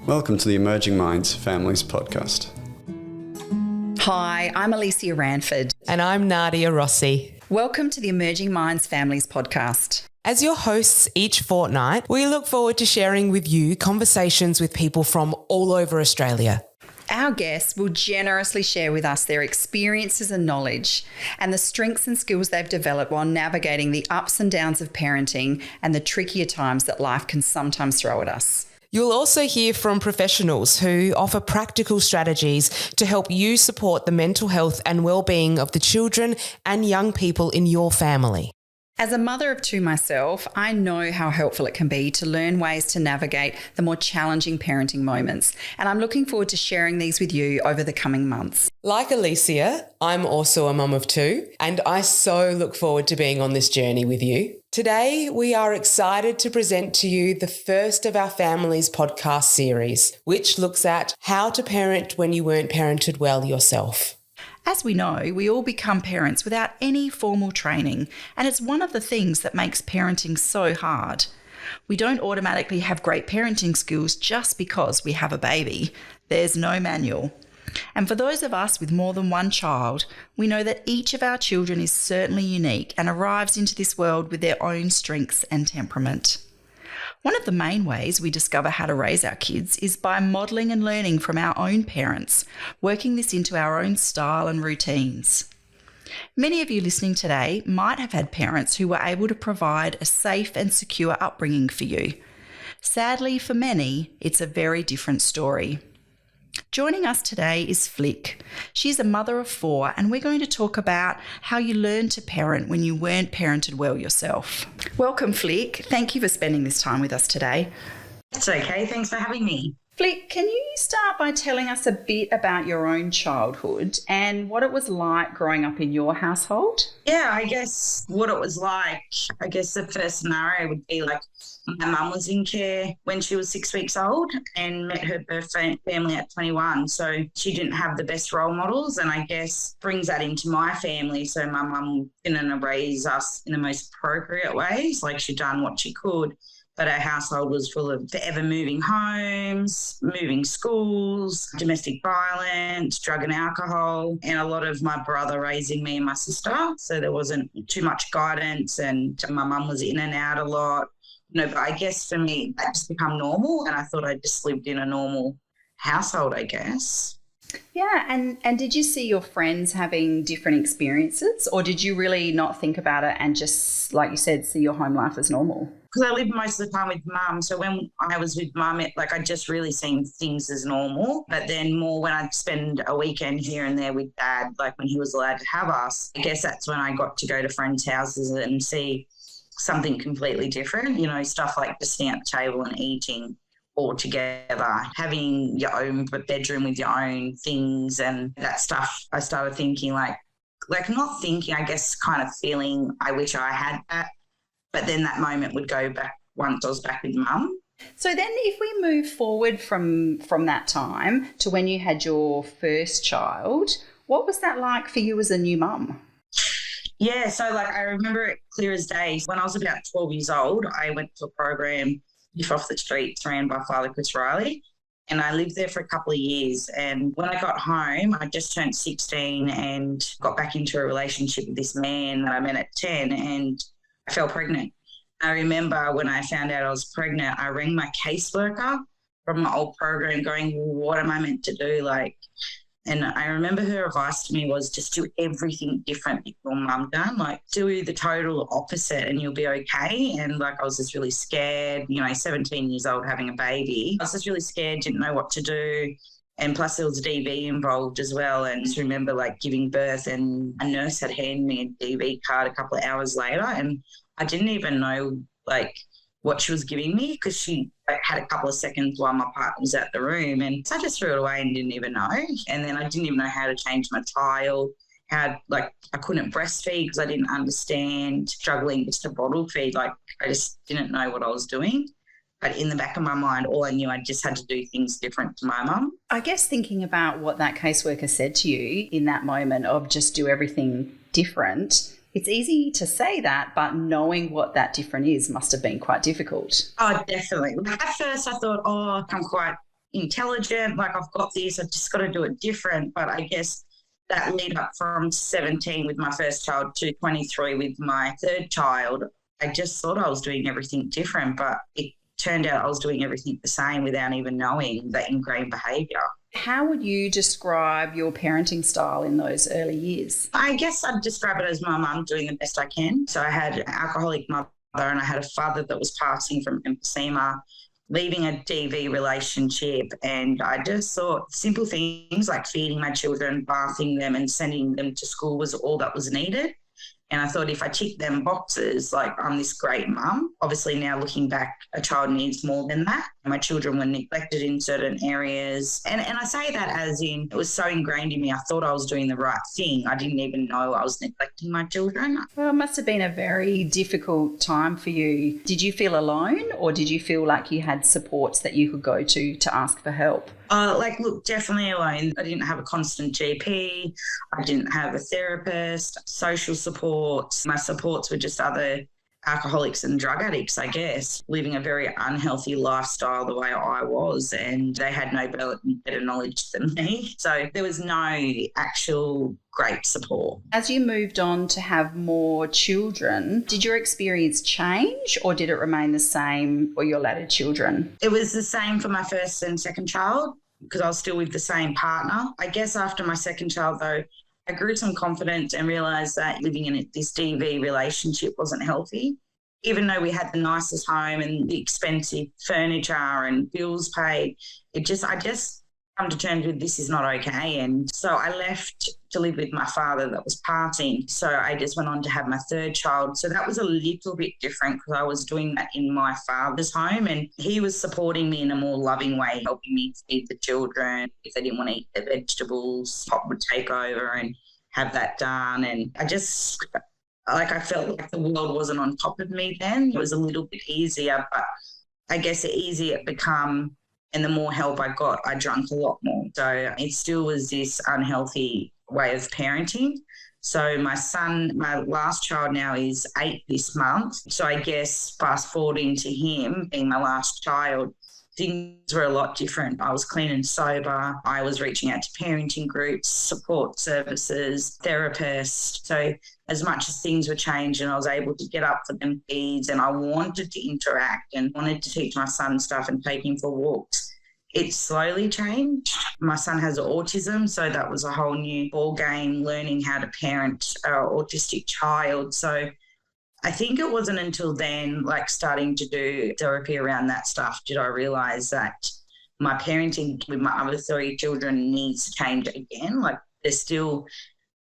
Welcome to the Emerging Minds Families Podcast. Hi, I'm Alicia Ranford. And I'm Nadia Rossi. Welcome to the Emerging Minds Families Podcast. As your hosts each fortnight, we look forward to sharing with you conversations with people from all over Australia. Our guests will generously share with us their experiences and knowledge and the strengths and skills they've developed while navigating the ups and downs of parenting and the trickier times that life can sometimes throw at us. You'll also hear from professionals who offer practical strategies to help you support the mental health and well-being of the children and young people in your family. As a mother of two myself, I know how helpful it can be to learn ways to navigate the more challenging parenting moments, and I'm looking forward to sharing these with you over the coming months. Like Alicia, I'm also a mum of two, and I so look forward to being on this journey with you. Today, we are excited to present to you the first of our Families podcast series, which looks at how to parent when you weren't parented well yourself. As we know, we all become parents without any formal training, and it's one of the things that makes parenting so hard. We don't automatically have great parenting skills just because we have a baby. There's no manual. And for those of us with more than one child, we know that each of our children is certainly unique and arrives into this world with their own strengths and temperament. One of the main ways we discover how to raise our kids is by modelling and learning from our own parents, working this into our own style and routines. Many of you listening today might have had parents who were able to provide a safe and secure upbringing for you. Sadly, for many, it's a very different story. Joining us today is Flick. She's a mother of four, and we're going to talk about how you learn to parent when you weren't parented well yourself. Welcome, Flick. Thank you for spending this time with us today. It's okay. Thanks for having me. Flick, can you start by telling us a bit about your own childhood and what it was like growing up in your household? Yeah, I guess what it was like, the first scenario would be like my mum was in care when she was 6 weeks old and met her birth family at 21. So she didn't have the best role models, and I guess brings that into my family. So my mum didn't raise us in the most appropriate ways, like she'd done what she could. But our household was full of forever moving homes, moving schools, domestic violence, drug and alcohol, and a lot of my brother raising me and my sister. So there wasn't too much guidance, and my mum was in and out a lot. But I guess for me, that just become normal, and I thought I just lived in a normal household, I guess. Yeah, and did you see your friends having different experiences, or did you really not think about it and just, like you said, see your home life as normal? Because I lived most of the time with mum, so when I was with mum, I just really seen things as normal. But then more when I'd spend a weekend here and there with dad, like when he was allowed to have us, I guess that's when I got to go to friends' houses and see something completely different, stuff like just sitting at the table and eating all together, having your own bedroom with your own things and that stuff. I started thinking like not thinking, I guess kind of feeling I wish I had that. But then that moment would go back once I was back with mum. So then if we move forward from that time to when you had your first child, what was that like for you as a new mum? Yeah, so I remember it clear as day. When I was about 12 years old, I went to a program off the streets ran by Father Chris Riley, and I lived there for a couple of years. And when I got home, I just turned 16 and got back into a relationship with this man that I met at 10, and I fell pregnant. I remember when I found out I was pregnant, I rang my caseworker from my old program going, what am I meant to do? And I remember her advice to me was just do everything different that your mum done, do the total opposite and you'll be okay. And I was just really scared, 17 years old having a baby. I was just really scared, didn't know what to do. And plus there was a DV involved as well. And I just remember giving birth, and a nurse had handed me a DV card a couple of hours later, and I didn't even know what she was giving me because she had a couple of seconds while my partner was at the room, and so I just threw it away and didn't even know. And then I didn't even know how to change my tile, I couldn't breastfeed because I didn't understand, struggling just to bottle feed. I just didn't know what I was doing. But in the back of my mind, all I knew, I just had to do things different to my mum. I guess thinking about what that caseworker said to you in that moment of just do everything different, it's easy to say that, but knowing what that different is must have been quite difficult. Oh, definitely. At first I thought, I'm quite intelligent, like I've got this, I've just got to do it different. But I guess that lead up from 17 with my first child to 23 with my third child, I just thought I was doing everything different, but it turned out I was doing everything the same without even knowing that ingrained behaviour. How would you describe your parenting style in those early years? I guess I'd describe it as my mum doing the best I can. So I had an alcoholic mother and I had a father that was passing from emphysema, leaving a DV relationship, and I just thought simple things like feeding my children, bathing them and sending them to school was all that was needed. And I thought if I tick them boxes, like I'm this great mum. Obviously now looking back, a child needs more than that. My children were neglected in certain areas. And I say that as in it was so ingrained in me, I thought I was doing the right thing. I didn't even know I was neglecting my children. Well, it must have been a very difficult time for you. Did you feel alone, or did you feel like you had supports that you could go to ask for help? Look, definitely alone. I didn't have a constant GP. I didn't have a therapist, social support. My supports were just other alcoholics and drug addicts, I guess, living a very unhealthy lifestyle the way I was, and they had no better knowledge than me. So there was no actual great support. As you moved on to have more children, did your experience change, or did it remain the same for your latter children? It was the same for my first and second child because I was still with the same partner. I guess after my second child, though, I grew some confidence and realised that living in this DV relationship wasn't healthy. Even though we had the nicest home and the expensive furniture and bills paid, I just come to terms with this is not okay. And so I left to live with my father that was partying. So I just went on to have my third child. So that was a little bit different because I was doing that in my father's home, and he was supporting me in a more loving way, helping me feed the children. If they didn't want to eat their vegetables, Pop would take over and have that done. And I felt like the world wasn't on top of me then. It was a little bit easier, but I guess the easier it became and the more help I got, I drank a lot more. So it still was this unhealthy way of parenting. So my son, my last child now is 8 this month. So I guess fast forwarding to him being my last child, things were a lot different. I was clean and sober. I was reaching out to parenting groups, support services, therapists. So as much as things were changing, I was able to get up for them feeds, and I wanted to interact and wanted to teach my son stuff and take him for walks. It slowly changed. My son has autism, so that was a whole new ball game, learning how to parent an autistic child. So I think it wasn't until then, like starting to do therapy around that stuff, did I realise that my parenting with my other 3 children needs to change again. Like there's still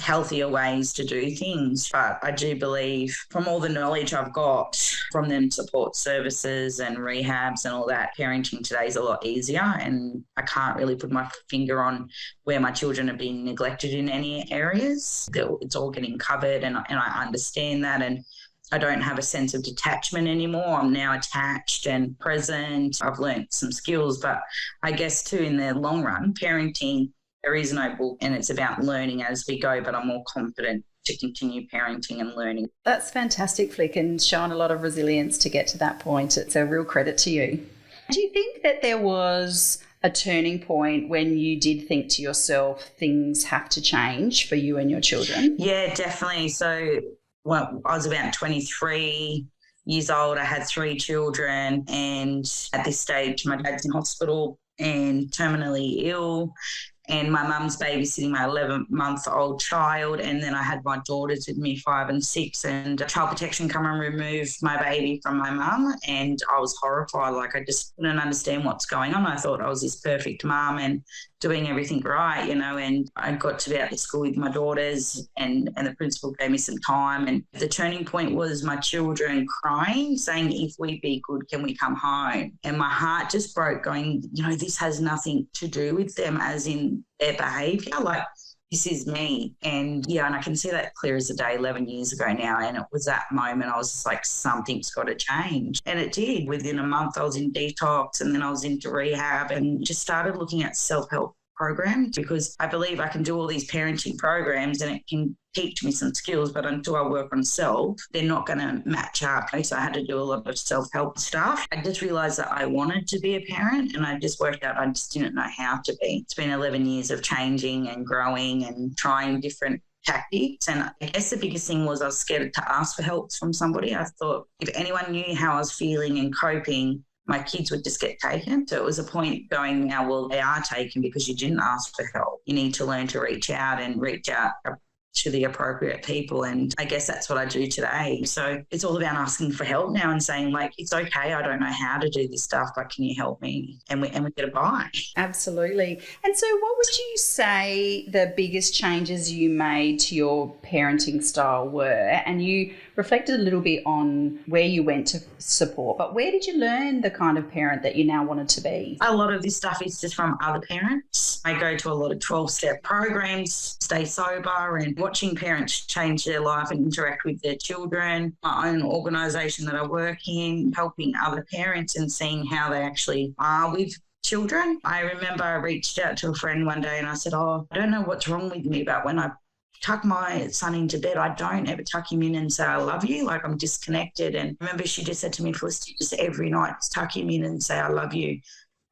healthier ways to do things, but I do believe from all the knowledge I've got from them support services and rehabs and all that, parenting today is a lot easier, and I can't really put my finger on where my children are being neglected in any areas. It's all getting covered, and I understand that, and I don't have a sense of detachment anymore. I'm now attached and present. I've learnt some skills, but I guess too in the long run, parenting, there is no book, and it's about learning as we go, but I'm more confident to continue parenting and learning. That's fantastic, Flick, and shown a lot of resilience to get to that point. It's a real credit to you. Do you think that there was a turning point when you did think to yourself, things have to change for you and your children? Yeah, definitely. So I was about 23 years old. I had 3 children, and at this stage, my dad's in hospital and terminally ill. And my mum's babysitting my 11-month-old child. And then I had my daughters with me, 5 and 6, and Child Protection come and remove my baby from my mum. And I was horrified. Like, I just couldn't understand what's going on. I thought I was this perfect mum and doing everything right, and I got to be out to school with my daughters, and the principal gave me some time. And the turning point was my children crying, saying, if we be good, can we come home? And my heart just broke, going, this has nothing to do with them, as in their behaviour. Like, this is me. And I can see that clear as a day 11 years ago now. And it was that moment I was just like, something's got to change. And it did. Within a month I was in detox, and then I was into rehab and just started looking at self-help program, because I believe I can do all these parenting programs and it can teach me some skills, but until I work on self, they're not going to match up. So I had to do a lot of self-help stuff. I just realized that I wanted to be a parent, and I just worked out I just didn't know how to be. It's been 11 years of changing and growing and trying different tactics. And I guess the biggest thing was I was scared to ask for help from somebody. I thought if anyone knew how I was feeling and coping, my kids would just get taken. So it was a point going, now, well, they are taken because you didn't ask for help. You need to learn to reach out to the appropriate people. And I guess that's what I do today. So it's all about asking for help now and saying, like, it's okay, I don't know how to do this stuff, but can you help me? And we get a buy. Absolutely. And so what would you say the biggest changes you made to your parenting style were? And you reflected a little bit on where you went to support, but where did you learn the kind of parent that you now wanted to be? A lot of this stuff is just from other parents. I go to a lot of 12-step programs, stay sober, and watching parents change their life and interact with their children. My own organisation that I work in, helping other parents and seeing how they actually are with children. I remember I reached out to a friend one day and I said, I don't know what's wrong with me, but when I tuck my son into bed, I don't ever tuck him in and say, I love you, like I'm disconnected. And I remember she just said to me, Felicity, just every night tuck him in and say, I love you,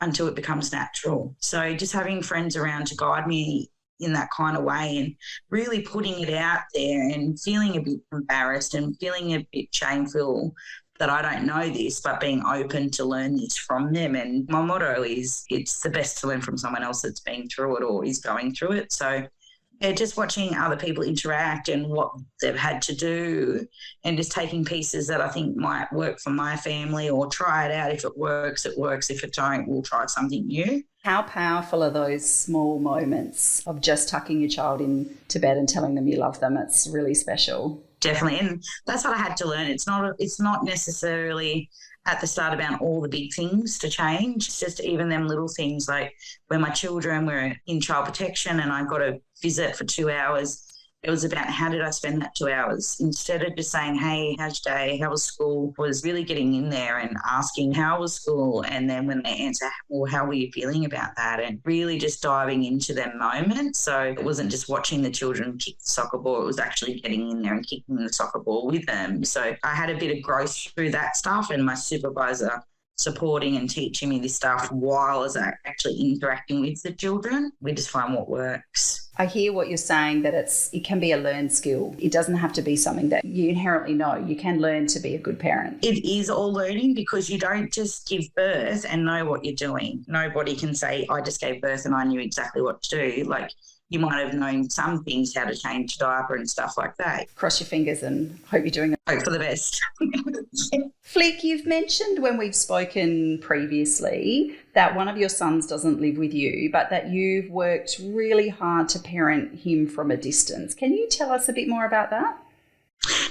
until it becomes natural. So just having friends around to guide me in that kind of way and really putting it out there and feeling a bit embarrassed and feeling a bit shameful that I don't know this, but being open to learn this from them. And my motto is it's the best to learn from someone else that's been through it or is going through it. So yeah, just watching other people interact and what they've had to do and just taking pieces that I think might work for my family or try it out. If it works, it works. If it don't, we'll try something new. How powerful are those small moments of just tucking your child into bed and telling them you love them? It's really special. Definitely. And that's what I had to learn. It's not necessarily at the start about all the big things to change. It's just even them little things, like when my children were in child protection and I got a visit for 2 hours, it was about how did I spend that 2 hours? Instead of just saying, hey, how's your day? How was school? Was really getting in there and asking how was school? And then when they answer, well, how were you feeling about that? And really just diving into their moment. So it wasn't just watching the children kick the soccer ball. It was actually getting in there and kicking the soccer ball with them. So I had a bit of growth through that stuff, and my supervisor supporting and teaching me this stuff while I was actually interacting with the children. We just find what works. I hear what you're saying, that it can be a learned skill. It doesn't have to be something that you inherently know. You can learn to be a good parent. It is all learning, because you don't just give birth and know what you're doing. Nobody can say, I just gave birth and I knew exactly what to do. Like, you might have known some things, how to change diaper and stuff like that. Cross your fingers and hope you're doing it. Hope for the best. Flick, you've mentioned when we've spoken previously that one of your sons doesn't live with you, but that you've worked really hard to parent him from a distance. Can you tell us a bit more about that?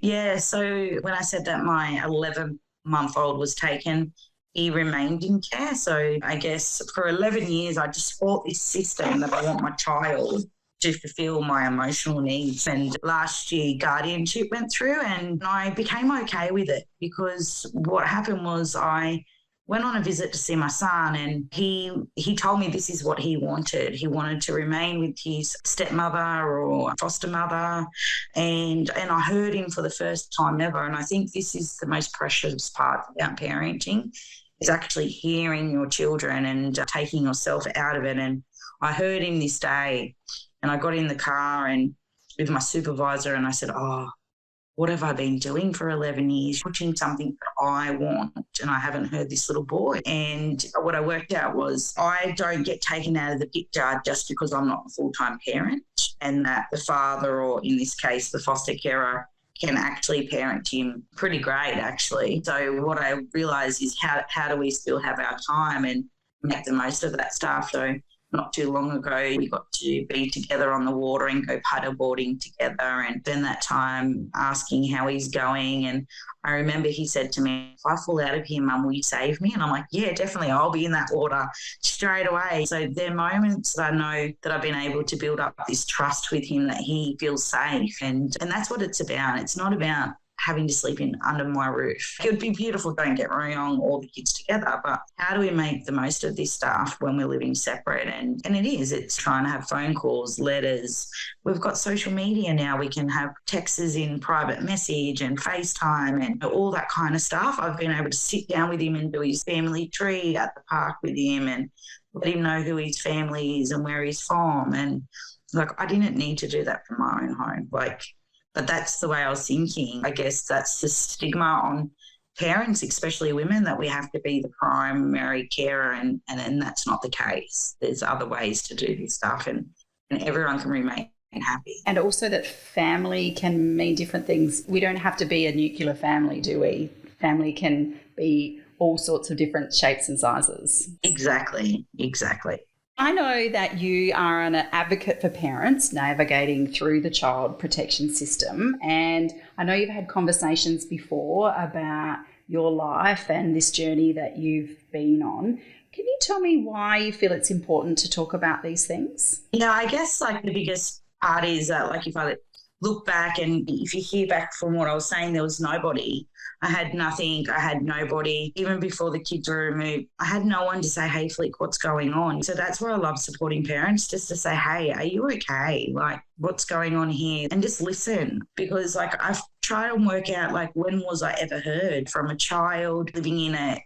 Yeah, so when I said that my 11-month-old was taken, he remained in care. So I guess for 11 years, I just fought this system that I want my child to fulfill my emotional needs. And last year, guardianship went through and I became okay with it, because what happened was I went on a visit to see my son, and he told me this is what he wanted. He wanted to remain with his stepmother or foster mother, and I heard him for the first time ever. And I think this is the most precious part about parenting, is actually hearing your children and taking yourself out of it. And I heard him this day, and I got in the car and with my supervisor and I said, what have I been doing for 11 years? Watching something that I want, and I haven't heard this little boy. And what I worked out was I don't get taken out of the picture just because I'm not a full-time parent, and that the father, or in this case, the foster carer, can actually parent him pretty great, actually. So what I realised is how do we still have our time and make the most of that stuff. So not too long ago, we got to be together on the water and go paddleboarding together and spend that time asking how he's going. And I remember he said to me, if I fall out of here, Mum, will you save me? And I'm like, yeah, definitely. I'll be in that water straight away. So there are moments that I know that I've been able to build up this trust with him, that he feels safe. And that's what it's about. It's not about having to sleep in under my roof. It would be beautiful, don't get me wrong, all the kids together, but how do we make the most of this stuff when we're living separate? And it's trying to have phone calls, letters. We've got social media now. We can have texts in private message and FaceTime and all that kind of stuff. I've been able to sit down with him and do his family tree at the park with him and let him know who his family is and where he's from. And I didn't need to do that from my own home. But that's the way I was thinking. I guess that's the stigma on parents, especially women, that we have to be the primary carer, and that's not the case. There's other ways to do this stuff, and everyone can remain happy. And also that family can mean different things. We don't have to be a nuclear family, do we? Family can be all sorts of different shapes and sizes. Exactly. I know that you are an advocate for parents navigating through the child protection system, and I know you've had conversations before about your life and this journey that you've been on. Can you tell me why you feel it's important to talk about these things? Yeah, I guess the biggest part is that if I look back and if you hear back from what I was saying, there was nobody. I had nothing. I had nobody. Even before the kids were removed, I had no one to say, hey, Flick, what's going on? So that's where I love supporting parents, just to say, hey, are you okay? What's going on here? And just listen, because I've tried to work out when was I ever heard from a child living in a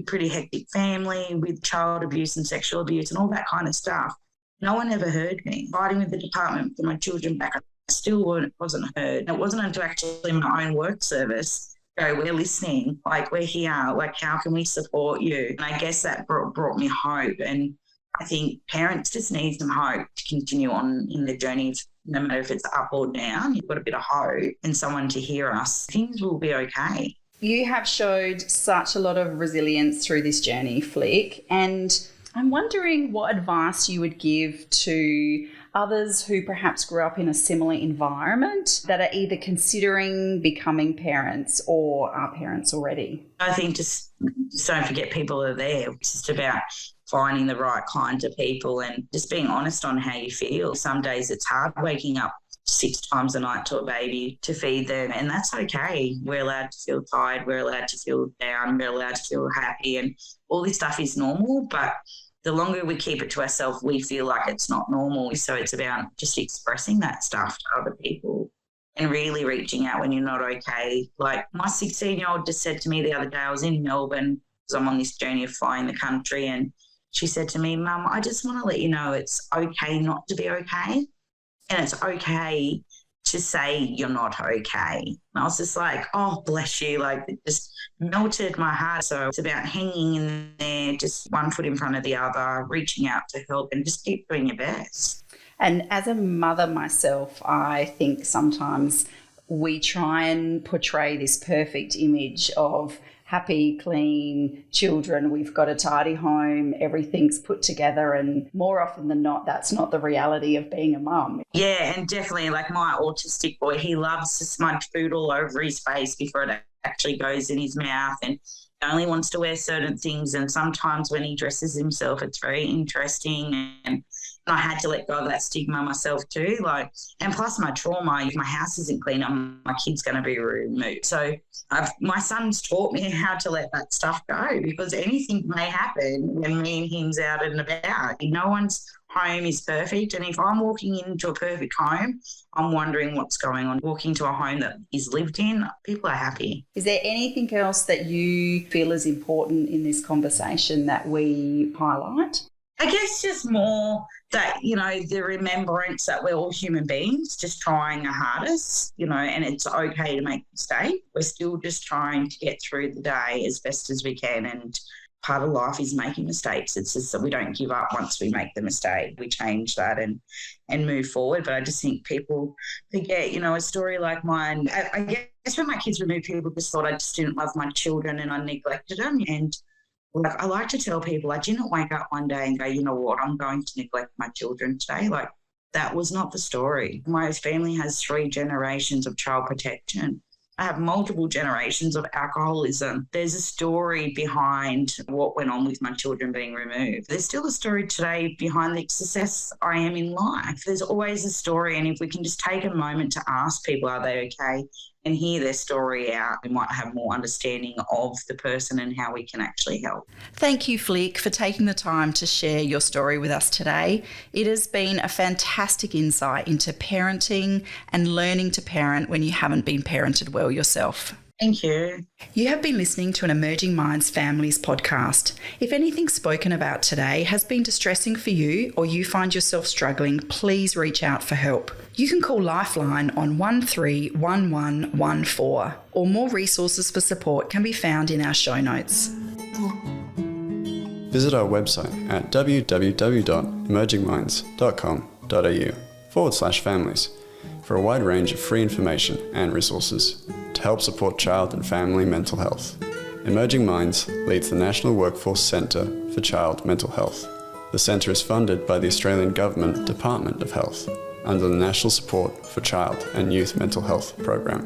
pretty hectic family with child abuse and sexual abuse and all that kind of stuff. No one ever heard me. Fighting with the department for my children back, I still wasn't heard. And it wasn't until actually my own work service, we're listening, we're here, how can we support you? And I guess that brought me hope. And I think parents just need some hope to continue on in the journey. No matter if it's up or down, you've got a bit of hope and someone to hear us. Things will be okay. You have showed such a lot of resilience through this journey, Flick, and I'm wondering what advice you would give to others who perhaps grew up in a similar environment that are either considering becoming parents or are parents already. I think just don't forget people are there. It's just about finding the right kind of people and just being honest on how you feel. Some days it's hard waking up 6 times a night to a baby to feed them, and that's okay. We're allowed to feel tired, we're allowed to feel down, we're allowed to feel happy, and all this stuff is normal, but the longer we keep it to ourselves, we feel like it's not normal. So it's about just expressing that stuff to other people and really reaching out when you're not okay. My 16-year-old just said to me the other day, I was in Melbourne because I'm on this journey of flying the country, and she said to me, Mum, I just want to let you know it's okay not to be okay, and it's okay to say you're not okay. And I was just like, oh, bless you. It just melted my heart. So it's about hanging in there, just one foot in front of the other, reaching out to help, and just keep doing your best. And as a mother myself, I think sometimes we try and portray this perfect image of happy, clean children. We've got a tidy home, everything's put together, and more often than not, that's not the reality of being a mum. Yeah, and definitely my autistic boy, he loves to smudge food all over his face before it actually goes in his mouth, and he only wants to wear certain things. And sometimes when he dresses himself, it's very interesting, and I had to let go of that stigma myself too. And plus my trauma, if my house isn't clean, my kid's going to be removed. So my son's taught me how to let that stuff go, because anything may happen when me and him's out and about. No one's home is perfect. And if I'm walking into a perfect home, I'm wondering what's going on. Walking to a home that is lived in, people are happy. Is there anything else that you feel is important in this conversation that we highlight? I guess just more that, the remembrance that we're all human beings, just trying our hardest, and it's okay to make mistakes. We're still just trying to get through the day as best as we can, and part of life is making mistakes. It's just that we don't give up once we make the mistake. We change that and move forward. But I just think people forget, a story like mine. I guess when my kids removed, people just thought I just didn't love my children and I neglected them. And I like to tell people I didn't wake up one day and go, you know what, I'm going to neglect my children today. That was not the story. My family has 3 generations of child protection. I have multiple generations of alcoholism. There's a story behind what went on with my children being removed. There's still a story today behind the success I am in life. There's always a story, and if we can just take a moment to ask people, are they okay? and hear their story out, we might have more understanding of the person and how we can actually help. Thank you, Flick, for taking the time to share your story with us today. It has been a fantastic insight into parenting and learning to parent when you haven't been parented well yourself. Thank you. You have been listening to an Emerging Minds Families podcast. If anything spoken about today has been distressing for you or you find yourself struggling, please reach out for help. You can call Lifeline on 131114, or more resources for support can be found in our show notes. Visit our website at www.emergingminds.com.au/families for a wide range of free information and resources to help support child and family mental health. Emerging Minds leads the National Workforce Centre for Child Mental Health. The centre is funded by the Australian Government Department of Health under the National Support for Child and Youth Mental Health program.